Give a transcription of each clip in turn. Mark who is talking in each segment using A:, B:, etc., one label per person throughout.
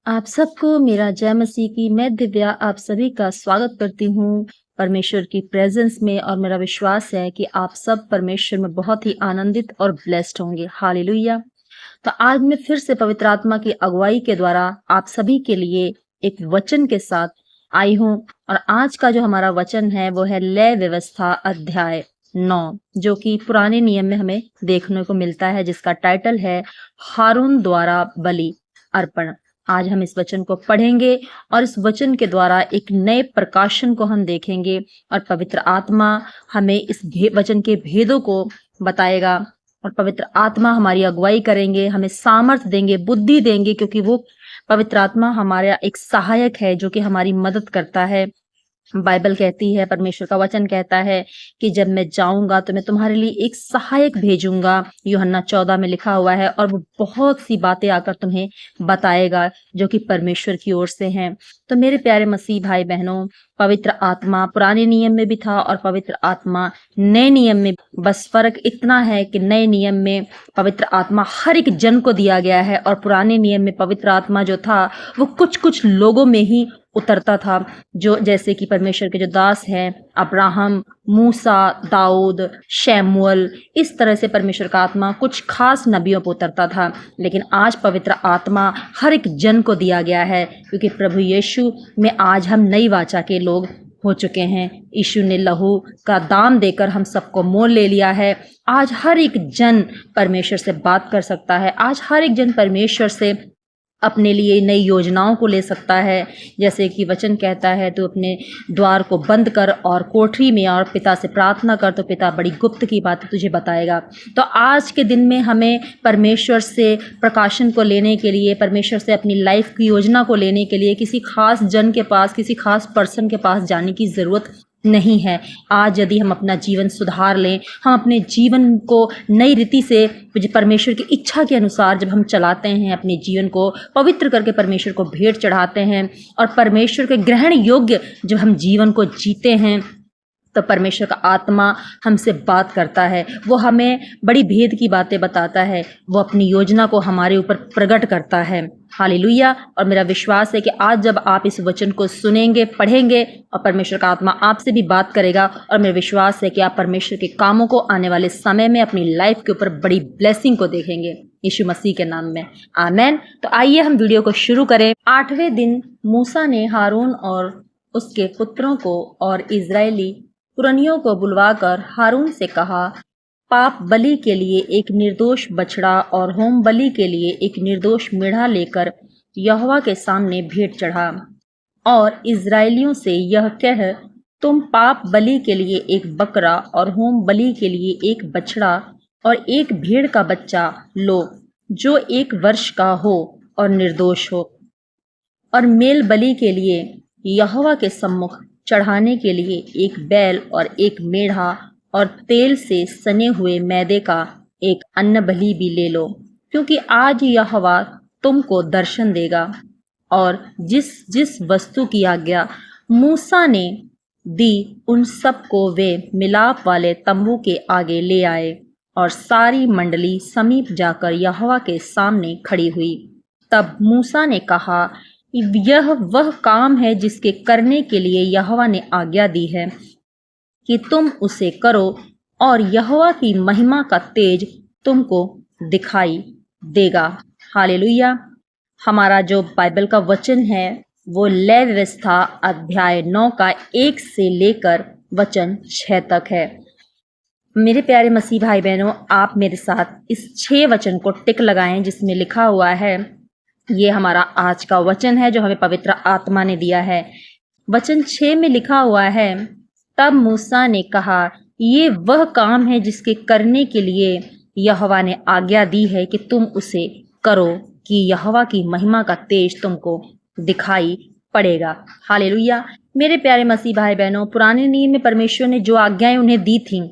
A: आप सबको मेरा जय मसीह की मैं दिव्या आप सभी का स्वागत करती हूँ परमेश्वर की प्रेजेंस में। और मेरा विश्वास है कि आप सब परमेश्वर में बहुत ही आनंदित और ब्लेस्ड होंगे। हालेलुया। तो आज मैं फिर से पवित्र आत्मा की अगुवाई के द्वारा आप सभी के लिए एक वचन के साथ आई हूँ। और आज का जो हमारा वचन है वो है लय व्यवस्था अध्याय 9, जो कि पुराने नियम में हमें देखने को मिलता है, जिसका टाइटल है हारून द्वारा बलि अर्पण। आज हम इस वचन को पढ़ेंगे और इस वचन के द्वारा एक नए प्रकाशन को हम देखेंगे और पवित्र आत्मा हमें इस वचन के भेदों को बताएगा और पवित्र आत्मा हमारी अगुवाई करेंगे, हमें सामर्थ्य देंगे, बुद्धि देंगे, क्योंकि वो पवित्र आत्मा हमारा एक सहायक है जो कि हमारी मदद करता है। बाइबल कहती है, परमेश्वर का वचन कहता है कि जब मैं जाऊंगा तो मैं तुम्हारे लिए एक सहायक भेजूंगा। यूहन्ना 14 में लिखा हुआ है और वो बहुत सी बातें आकर तुम्हें बताएगा जो कि परमेश्वर की ओर से हैं। तो मेरे प्यारे मसीह भाई बहनों, पवित्र आत्मा पुराने नियम में भी था और पवित्र आत्मा नए नियम में। बस फर्क इतना है कि नए नियम में पवित्र आत्मा हर एक जन को दिया गया है और पुराने नियम में पवित्र आत्मा जो था वो कुछ कुछ लोगों में ही उतरता था, जो जैसे कि परमेश्वर के जो दास हैं अब्राहम, मूसा, दाऊद, शैमुअल, इस तरह से परमेश्वर का आत्मा कुछ खास नबियों पर उतरता था। लेकिन आज पवित्र आत्मा हर एक जन को दिया गया है, क्योंकि प्रभु यीशु में आज हम नई वाचा के लोग हो चुके हैं। यीशु ने लहू का दाम देकर हम सबको मोल ले लिया है। आज हर एक जन परमेश्वर से बात कर सकता है। आज हर एक जन परमेश्वर से अपने लिए नई योजनाओं को ले सकता है। जैसे कि वचन कहता है, तो अपने द्वार को बंद कर और कोठरी में और पिता से प्रार्थना कर, तो पिता बड़ी गुप्त की बातें तुझे बताएगा। तो आज के दिन में हमें परमेश्वर से प्रकाशन को लेने के लिए, परमेश्वर से अपनी लाइफ की योजना को लेने के लिए किसी खास जन के पास, किसी खास पर्सन के पास जाने की ज़रूरत नहीं है। आज यदि हम अपना जीवन सुधार लें, हम अपने जीवन को नई रीति से परमेश्वर की इच्छा के अनुसार जब हम चलाते हैं, अपने जीवन को पवित्र करके परमेश्वर को भेंट चढ़ाते हैं और परमेश्वर के ग्रहण योग्य जब हम जीवन को जीते हैं, तो परमेश्वर का आत्मा हमसे बात करता है। वो हमें बड़ी भेद की बातें बताता है, वो अपनी योजना को हमारे ऊपर प्रकट करता है। हालेलुया। और मेरा विश्वास है कि आज जब आप इस वचन को सुनेंगे, पढ़ेंगे और परमेश्वर का आत्मा आपसे भी बात करेगा, और मेरा विश्वास है कि आप परमेश्वर के कामों को आने वाले समय में अपनी लाइफ के ऊपर बड़ी ब्लेसिंग को देखेंगे, यीशु मसीह के नाम में, आमेन। तो आइए हम वीडियो को शुरू करें। 8वें दिन मूसा ने हारून और उसके पुत्रों को और इजरायली पुरनियों को बुलवाकर हारून से कहा, पाप बलि के लिए एक निर्दोष बछड़ा और होम बलि के लिए एक निर्दोष मेढ़ा लेकर यहोवा के सामने भेंट चढ़ा। और इजरायलियों से यह कह, तुम पाप बलि के लिए एक बकरा और होम बलि के लिए एक बछड़ा और एक भेड़ का बच्चा लो, जो 1 वर्ष का हो और निर्दोष हो। और मेल बलि के लिए यहोवा के सम्मुख चढ़ाने के लिए एक बैल और एक मेढ़ा और तेल से सने हुए मैदे का एक अन्न बलि भी ले लो, क्योंकि आज यहोवा तुमको दर्शन देगा। और जिस जिस वस्तु की आज्ञा मूसा ने दी, उन सब को वे मिलाप वाले तंबू के आगे ले आए, और सारी मंडली समीप जाकर यहोवा के सामने खड़ी हुई। तब मूसा ने कहा, यह वह काम है जिसके करने के लिए यहोवा ने आज्ञा दी है कि तुम उसे करो, और यहोवा की महिमा का तेज तुमको दिखाई देगा। हालेलुया। हमारा जो बाइबल का वचन है वो लय व्यवस्था अध्याय 9 का 1 से लेकर वचन 6 तक है। मेरे प्यारे मसीह भाई बहनों, आप मेरे साथ इस 6 वचन को टिक लगाएं जिसमें लिखा हुआ है, ये हमारा आज का वचन है जो हमें पवित्र आत्मा ने दिया है। वचन 6 में लिखा हुआ है, तब मूसा ने कहा, ये वह काम है जिसके करने के लिए यहोवा ने आज्ञा दी है कि तुम उसे करो, कि यहोवा की महिमा का तेज तुमको दिखाई पड़ेगा। हालेलुया। मेरे प्यारे मसीह भाई बहनों, पुराने नियम में परमेश्वर ने जो आज्ञाएं उन्हें दी थी,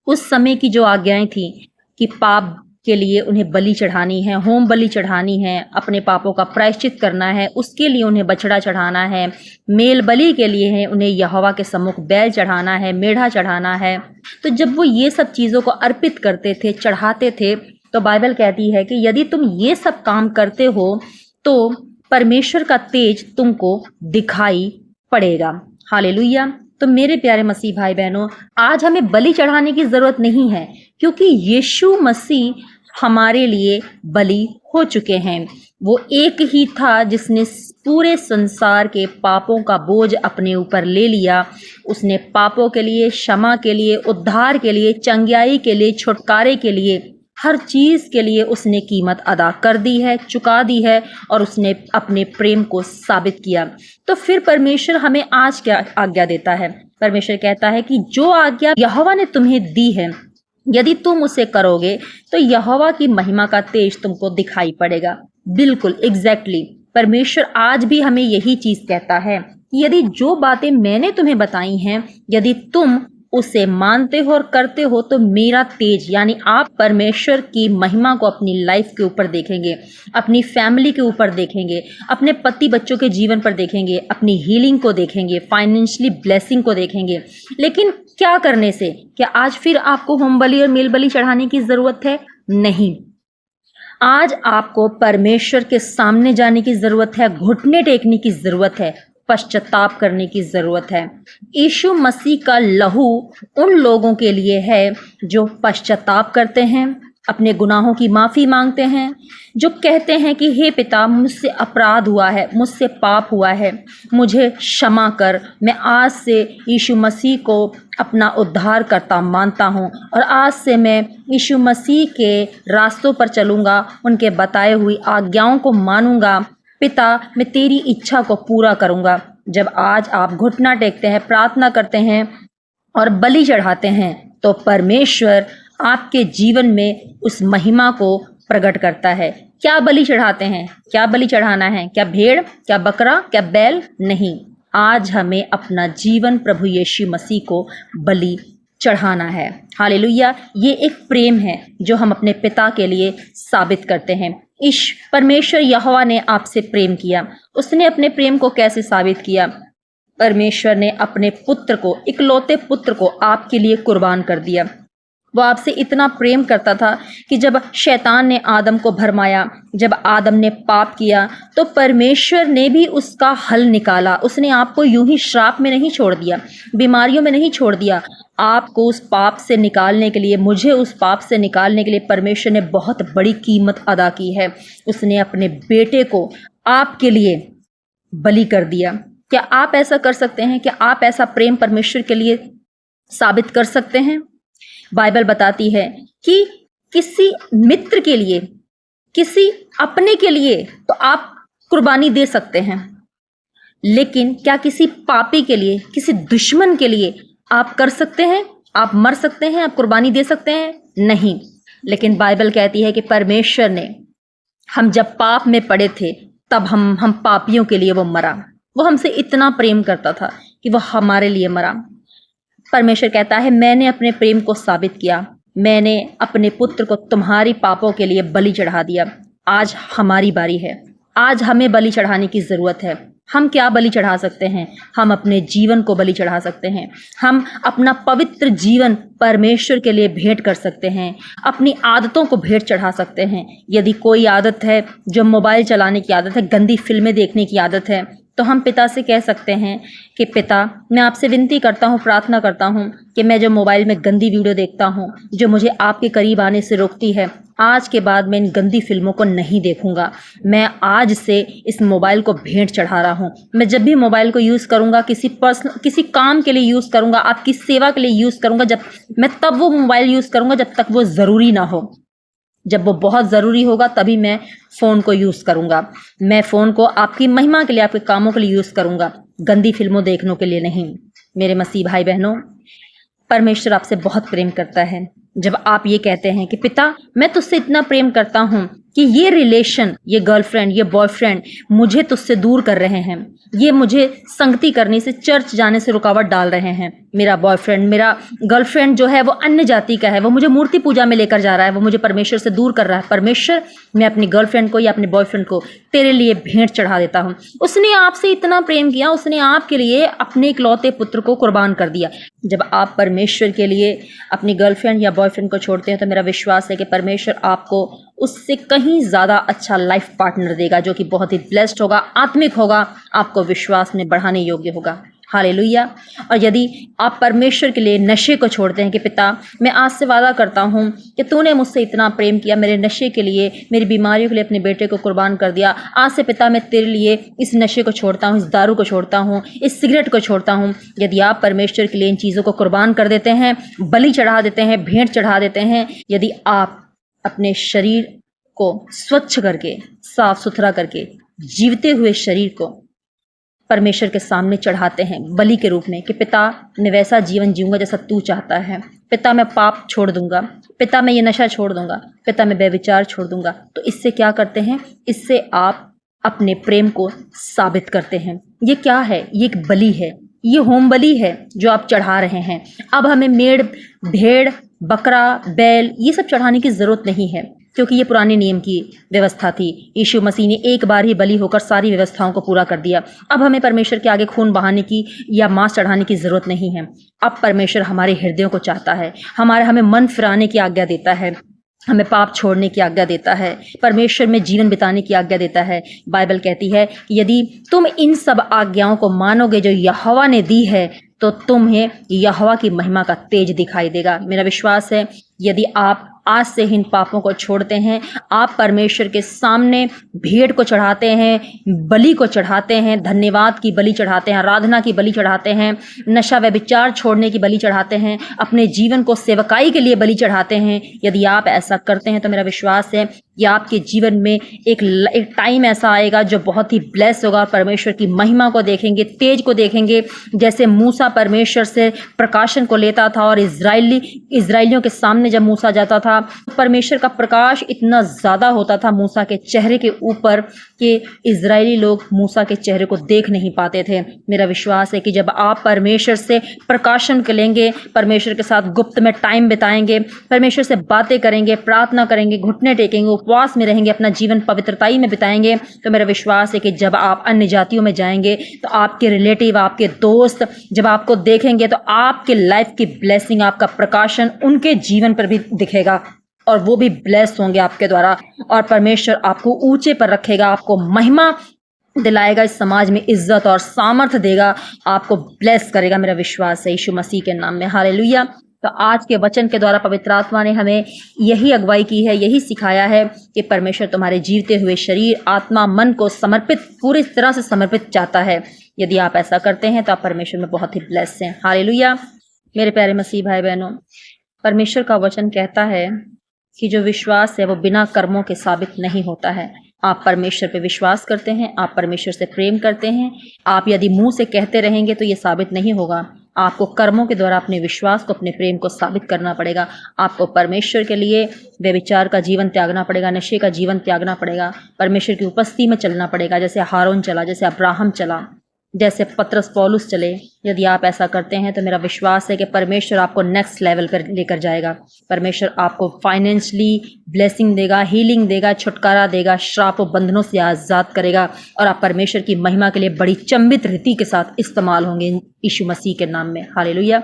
A: उस समय की जो आज्ञाएं थी कि पाप के लिए उन्हें बलि चढ़ानी है, होम बलि चढ़ानी है, अपने पापों का प्रायश्चित करना है, उसके लिए उन्हें बछड़ा चढ़ाना है। मेल बलि के लिए है उन्हें यहोवा के सम्मुख बैल चढ़ाना है, मेढ़ा चढ़ाना है। तो जब वो ये सब चीज़ों को अर्पित करते थे, चढ़ाते थे, तो बाइबल कहती है कि यदि तुम ये सब काम करते हो तो परमेश्वर का तेज तुमको दिखाई पड़ेगा। हालेलुया। तो मेरे प्यारे मसीह भाई बहनों, आज हमें बलि चढ़ाने की जरूरत नहीं है, क्योंकि यीशु मसीह हमारे लिए बलि हो चुके हैं। वो एक ही था जिसने पूरे संसार के पापों का बोझ अपने ऊपर ले लिया। उसने पापों के लिए, क्षमा के लिए, उद्धार के लिए, चंगाई के लिए, छुटकारे के लिए, हर चीज़ के लिए उसने कीमत अदा कर दी है, चुका दी है, और उसने अपने प्रेम को साबित किया। तो फिर परमेश्वर हमें आज क्या आज्ञा देता है? परमेश्वर कहता है कि जो आज्ञा यहोवा ने तुम्हें दी है, यदि तुम उसे करोगे तो यहोवा की महिमा का तेज तुमको दिखाई पड़ेगा। बिल्कुल एग्जैक्टली परमेश्वर आज भी हमें यही चीज कहता है कि यदि जो बातें मैंने तुम्हें बताई हैं, यदि तुम उसे मानते हो और करते हो, तो मेरा तेज यानी आप परमेश्वर की महिमा को अपनी लाइफ के ऊपर देखेंगे, अपनी फैमिली के ऊपर देखेंगे, अपने पति बच्चों के जीवन पर देखेंगे, अपनी हीलिंग को देखेंगे, फाइनेंशियली ब्लेसिंग को देखेंगे। लेकिन क्या करने से? क्या आज फिर आपको होम बलि और मेल बलि चढ़ाने की जरूरत है? नहीं। आज आपको परमेश्वर के सामने जाने की जरूरत है, घुटने टेकने की जरूरत है, पश्चाताप करने की जरूरत है। यीशु मसीह का लहू उन लोगों के लिए है जो पश्चाताप करते हैं, अपने गुनाहों की माफ़ी मांगते हैं, जो कहते हैं कि हे पिता, मुझसे अपराध हुआ है, मुझसे पाप हुआ है, मुझे क्षमा कर। मैं आज से यीशु मसीह को अपना उद्धार करता मानता हूँ और आज से मैं यीशु मसीह के रास्तों पर चलूँगा, उनके बताए हुई आज्ञाओं को मानूँगा। पिता, मैं तेरी इच्छा को पूरा करूँगा। जब आज आप घुटना टेकते हैं, प्रार्थना करते हैं और बलि चढ़ाते हैं, तो परमेश्वर आपके जीवन में उस महिमा को प्रकट करता है। क्या बलि चढ़ाते हैं? क्या बलि चढ़ाना है? क्या भेड़? क्या बकरा? क्या बैल? नहीं, आज हमें अपना जीवन प्रभु यीशु मसीह को बलि चढ़ाना है। हालेलुया। ये एक प्रेम है जो हम अपने पिता के लिए साबित करते हैं। परमेश्वर यहोवा ने आपसे प्रेम किया। उसने अपने प्रेम को कैसे साबित किया? परमेश्वर ने अपने पुत्र को, इकलौते पुत्र को आपके लिए कुर्बान कर दिया। वो आपसे इतना प्रेम करता था कि जब शैतान ने आदम को भरमाया, जब आदम ने पाप किया, तो परमेश्वर ने भी उसका हल निकाला। उसने आपको यूं ही श्राप में नहीं छोड़ दिया, बीमारियों में नहीं छोड़ दिया। आपको उस पाप से निकालने के लिए, मुझे उस पाप से निकालने के लिए परमेश्वर ने बहुत बड़ी कीमत अदा की है। उसने अपने बेटे को आपके लिए बलि कर दिया। क्या आप ऐसा कर सकते हैं? क्या आप ऐसा प्रेम परमेश्वर के लिए साबित कर सकते हैं? बाइबल बताती है कि किसी मित्र के लिए, किसी अपने के लिए तो आप कुर्बानी दे सकते हैं, लेकिन क्या किसी पापी के लिए, किसी दुश्मन के लिए आप कर सकते हैं? आप मर सकते हैं? आप कुर्बानी दे सकते हैं? नहीं। लेकिन बाइबल कहती है कि परमेश्वर ने, हम जब पाप में पड़े थे, तब हम पापियों के लिए वो मरा। वो हमसे इतना प्रेम करता था कि वो हमारे लिए मरा। परमेश्वर कहता है, मैंने अपने प्रेम को साबित किया, मैंने अपने पुत्र को तुम्हारी पापों के लिए बलि चढ़ा दिया। आज हमारी बारी है। आज हमें बलि चढ़ाने की ज़रूरत है। हम क्या बलि चढ़ा सकते हैं? हम अपने जीवन को बलि चढ़ा सकते हैं। हम अपना पवित्र जीवन परमेश्वर के लिए भेंट कर सकते हैं। अपनी आदतों को भेंट चढ़ा सकते हैं। यदि कोई आदत है जो मोबाइल चलाने की आदत है, गंदी फिल्में देखने की आदत है, तो हम पिता से कह सकते हैं कि पिता, मैं आपसे विनती करता हूँ, प्रार्थना करता हूँ कि मैं जो मोबाइल में गंदी वीडियो देखता हूँ, जो मुझे आपके करीब आने से रोकती है, आज के बाद मैं इन गंदी फिल्मों को नहीं देखूंगा। मैं आज से इस मोबाइल को भेंट चढ़ा रहा हूँ। मैं जब भी मोबाइल को यूज़ करूँगा, किसी काम के लिए यूज़ करूँगा, आपकी सेवा के लिए यूज़ करूँगा, मैं तब वो मोबाइल यूज़ करूँगा जब तक वो ज़रूरी ना हो। जब वो बहुत ज़रूरी होगा तभी मैं फ़ोन को यूज़ करूँगा। मैं फ़ोन को आपकी महिमा के लिए, आपके कामों के लिए यूज़ करूँगा, गंदी फिल्मों देखने के लिए नहीं। मेरे मसीह भाई बहनों, परमेश्वर आपसे बहुत प्रेम करता है। जब आप ये कहते हैं कि पिता, मैं तुझसे इतना प्रेम करता हूँ कि ये रिलेशन, ये गर्लफ्रेंड, ये बॉयफ्रेंड मुझे तुझसे दूर कर रहे हैं, ये मुझे संगति करने से, चर्च जाने से रुकावट डाल रहे हैं। मेरा बॉयफ्रेंड, मेरा गर्लफ्रेंड जो है वो अन्य जाति का है, वो मुझे मूर्ति पूजा में लेकर जा रहा है, वो मुझे परमेश्वर से दूर कर रहा है। परमेश्वर, मैं अपनी गर्लफ्रेंड को या अपने बॉयफ्रेंड को तेरे लिए भेंट चढ़ा देता हूँ। उसने आपसे इतना प्रेम किया, उसने आपके लिए अपने इकलौते पुत्र को कुर्बान कर दिया। जब आप परमेश्वर के लिए अपनी गर्लफ्रेंड या बॉयफ्रेंड को छोड़ते हैं तो मेरा विश्वास है कि परमेश्वर आपको उससे कहीं ज़्यादा अच्छा लाइफ पार्टनर देगा, जो कि बहुत ही ब्लेस्ड होगा, आत्मिक होगा, आपको विश्वास में बढ़ाने योग्य होगा। हालेलुया। और यदि आप परमेश्वर के लिए नशे को छोड़ते हैं कि पिता, मैं आज से वादा करता हूँ कि तूने मुझसे इतना प्रेम किया, मेरे नशे के लिए, मेरी बीमारियों के लिए अपने बेटे को कुर्बान कर दिया, आज से पिता मैं तेरे लिए इस नशे को छोड़ता हूँ, इस दारू को छोड़ता हूँ, इस सिगरेट को छोड़ता हूँ। यदि आप परमेश्वर के लिए इन चीज़ों को कुर्बान कर देते हैं, बलि चढ़ा देते हैं, भेंट चढ़ा देते हैं, यदि आप अपने शरीर को स्वच्छ करके, साफ सुथरा करके, जीवते हुए शरीर को परमेश्वर के सामने चढ़ाते हैं बलि के रूप में कि पिता, मैं वैसा जीवन जीऊंगा जैसा तू चाहता है, पिता मैं पाप छोड़ दूंगा, पिता मैं ये नशा छोड़ दूंगा, पिता मैं व्यभिचार छोड़ दूंगा, तो इससे क्या करते हैं? इससे आप अपने प्रेम को साबित करते हैं। ये क्या है? ये एक बलि है, ये होम बलि है जो आप चढ़ा रहे हैं। अब हमें मेढ़, भेड़, बकरा, बैल ये सब चढ़ाने की जरूरत नहीं है, क्योंकि ये पुराने नियम की व्यवस्था थी। यीशु मसीह ने एक बार ही बलि होकर सारी व्यवस्थाओं को पूरा कर दिया। अब हमें परमेश्वर के आगे खून बहाने की या मांस चढ़ाने की जरूरत नहीं है। अब परमेश्वर हमारे हृदयों को चाहता है, हमें मन फिराने की आज्ञा देता है, हमें पाप छोड़ने की आज्ञा देता है, परमेश्वर में जीवन बिताने की आज्ञा देता है। बाइबल कहती है कि यदि तुम इन सब आज्ञाओं को मानोगे जो यहोवा ने दी है, तो तुम्हें यहोवा की महिमा का तेज दिखाई देगा। मेरा विश्वास है यदि आप आज से इन पापों को छोड़ते हैं, आप परमेश्वर के सामने भेंट को चढ़ाते हैं, बलि को चढ़ाते हैं, धन्यवाद की बलि चढ़ाते हैं, आराधना की बलि चढ़ाते हैं, नशा व्यभिचार छोड़ने की बलि चढ़ाते हैं, अपने जीवन को सेवकाई के लिए बलि चढ़ाते हैं, यदि आप ऐसा करते हैं तो मेरा विश्वास है कि आपके जीवन में एक टाइम ऐसा आएगा जो बहुत ही ब्लेस होगा। परमेश्वर की महिमा को देखेंगे, तेज को देखेंगे। जैसे मूसा परमेश्वर से प्रकाशन को लेता था और इजराइलियों के सामने जब मूसा जाता था, परमेश्वर का प्रकाश इतना ज़्यादा होता था मूसा के चेहरे के ऊपर कि इजरायली लोग मूसा के चेहरे को देख नहीं पाते थे। मेरा विश्वास है कि जब आप परमेश्वर से प्रकाशन लेंगे, परमेश्वर के साथ गुप्त में टाइम बिताएंगे, परमेश्वर से बातें करेंगे, प्रार्थना करेंगे, घुटने टेकेंगे, उपवास में रहेंगे, अपना जीवन पवित्रताई में बिताएंगे, तो मेरा विश्वास है कि जब आप अन्य जातियों में जाएंगे तो आपके रिलेटिव, आपके दोस्त जब आपको देखेंगे तो आपके लाइफ की ब्लेसिंग, आपका प्रकाशन उनके जीवन पर भी दिखेगा और वो भी ब्लेस होंगे आपके द्वारा, और परमेश्वर आपको ऊंचे पर रखेगा, आपको महिमा दिलाएगा, इस समाज में इज्जत और सामर्थ्य देगा, आपको ब्लेस करेगा। मेरा विश्वास है यीशु मसीह के नाम में। हालेलुया। तो आज के वचन के द्वारा पवित्र आत्मा ने हमें यही अगुवाई की है, यही सिखाया है कि परमेश्वर तुम्हारे जीवते हुए शरीर, आत्मा, मन को समर्पित, पूरी तरह से समर्पित चाहता है। यदि आप ऐसा करते हैं तो आप परमेश्वर में बहुत ही ब्लेस हैं। हालेलुया। मेरे प्यारे मसीह भाई बहनों, परमेश्वर का वचन कहता है कि जो विश्वास है वो बिना कर्मों के साबित नहीं होता है। आप परमेश्वर पे विश्वास करते हैं, आप परमेश्वर से प्रेम करते हैं, आप यदि मुंह से कहते रहेंगे तो ये साबित नहीं होगा। आपको कर्मों के द्वारा अपने विश्वास को, अपने प्रेम को साबित करना पड़ेगा। आपको परमेश्वर के लिए व्यभिचार का जीवन त्यागना पड़ेगा, नशे का जीवन त्यागना पड़ेगा, परमेश्वर की उपस्थिति में चलना पड़ेगा, जैसे हारून चला, जैसे अब्राहम चला, जैसे पतरस पौलुस चले। यदि आप ऐसा करते हैं तो मेरा विश्वास है कि परमेश्वर आपको नेक्स्ट लेवल पर लेकर जाएगा। परमेश्वर आपको फाइनेंशियली ब्लेसिंग देगा, हीलिंग देगा, छुटकारा देगा, श्राप और बंधनों से आज़ाद करेगा, और आप परमेश्वर की महिमा के लिए बड़ी चंबित रीति के साथ इस्तेमाल होंगे यीशु मसीह के नाम में। हालेलुया।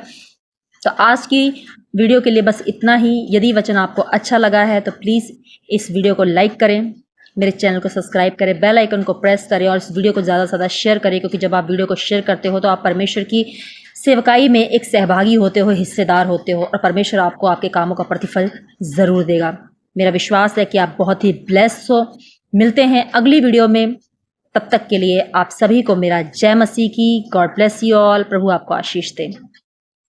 A: तो आज की वीडियो के लिए बस इतना ही। यदि वचन आपको अच्छा लगा है तो प्लीज़ इस वीडियो को लाइक करें, मेरे चैनल को सब्सक्राइब करें, बेल आइकन को प्रेस करें और इस वीडियो को ज़्यादा से ज़्यादा शेयर करें, क्योंकि जब आप वीडियो को शेयर करते हो तो आप परमेश्वर की सेवकाई में एक सहभागी होते हो, हिस्सेदार होते हो, और परमेश्वर आपको आपके कामों का प्रतिफल ज़रूर देगा। मेरा विश्वास है कि आप बहुत ही ब्लेस्ड हो। मिलते हैं अगली वीडियो में, तब तक के लिए आप सभी को मेरा जय मसीह की। God bless you all. प्रभु आपको आशीष दे।